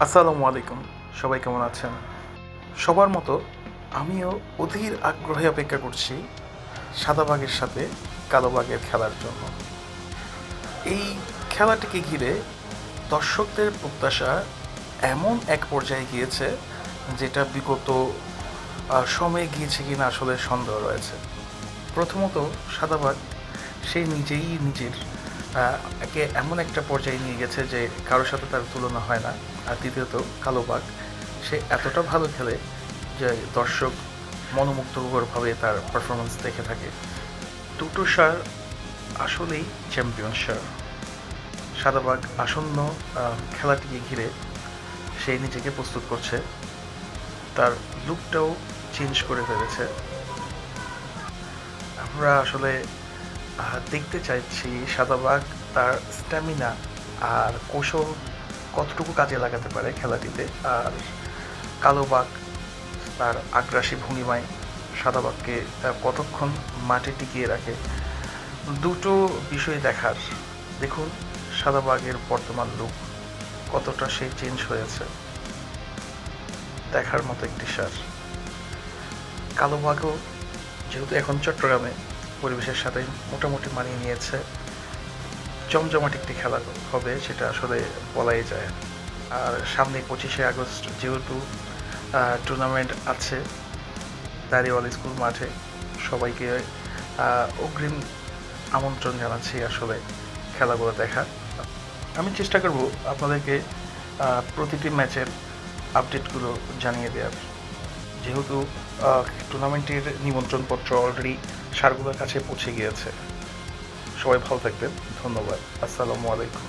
আসসালামু আলাইকুম। সবাই কেমন আছেন? সবার মতো আমিও অধীর আগ্রহে অপেক্ষা করছি সাদা বাঘের সাথে কালো বাঘের খেলার জন্য। এই খেলাটিকে ঘিরে দর্শকদের প্রত্যাশা এমন এক পর্যায়ে গিয়েছে যেটা বিগত সময়ে গিয়েছে কিনা আসলে সন্দেহ রয়েছে। প্রথমত সাদাবাগ সে নিজেই নিজের একে এমন একটা পর্যায়ে নিয়ে গেছে যে কারোর সাথে তার তুলনা হয় না। আর দ্বিতীয়ত কালো বাঘ সে এতটা ভালো খেলে যে দর্শক মনোমুগ্ধকরভাবে তার পারফরমেন্স দেখে থাকে। দুটো সার আসলেই চ্যাম্পিয়ন সার। সাদাবাগ আসন্ন খেলাটিকে ঘিরে সে নিজেকে প্রস্তুত করছে, তার লুকটাও চেঞ্জ করে ফেলেছে। আমরা আসলে দেখতে চাইছি সাদাবাগ তার স্ট্যামিনা আর কৌশল কতটুকু কাজে লাগাতে পারে খেলাটিতে, আর কালো বাঘ তার আগ্রাসী ভঙ্গিমায় সাদাবাগকে কতক্ষণ মাঠে টিকিয়ে রাখে। দুটো বিষয় দেখার। দেখুন সাদাবাগের বর্তমান লুক কতটা সে চেঞ্জ হয়েছে, দেখার মতো একটি সার। কালো বাঘও যেহেতু এখন চট্টগ্রামে পরিবেশের সাথে মোটামুটি মানিয়ে নিয়েছে, জমজমাট একটি খেলা হবে সেটা আসলে বলাই যায়। আর সামনে 25শে আগস্ট যেহেতু টুর্নামেন্ট আছে দাড়িওয়ালা স্কুল মাঠে, সবাইকে অগ্রিম আমন্ত্রণ জানাচ্ছি আসলে খেলাগুলো দেখার। আমি চেষ্টা করব আপনাদেরকে প্রতিটি ম্যাচের আপডেটগুলো জানিয়ে দেওয়ার। যেহেতু টুর্নামেন্টের নিমন্ত্রণপত্র অলরেডি সারগুলোর কাছে পৌঁছে গিয়েছে। সবাই ভালো থাকবেন। ধন্যবাদ। আসসালামু আলাইকুম।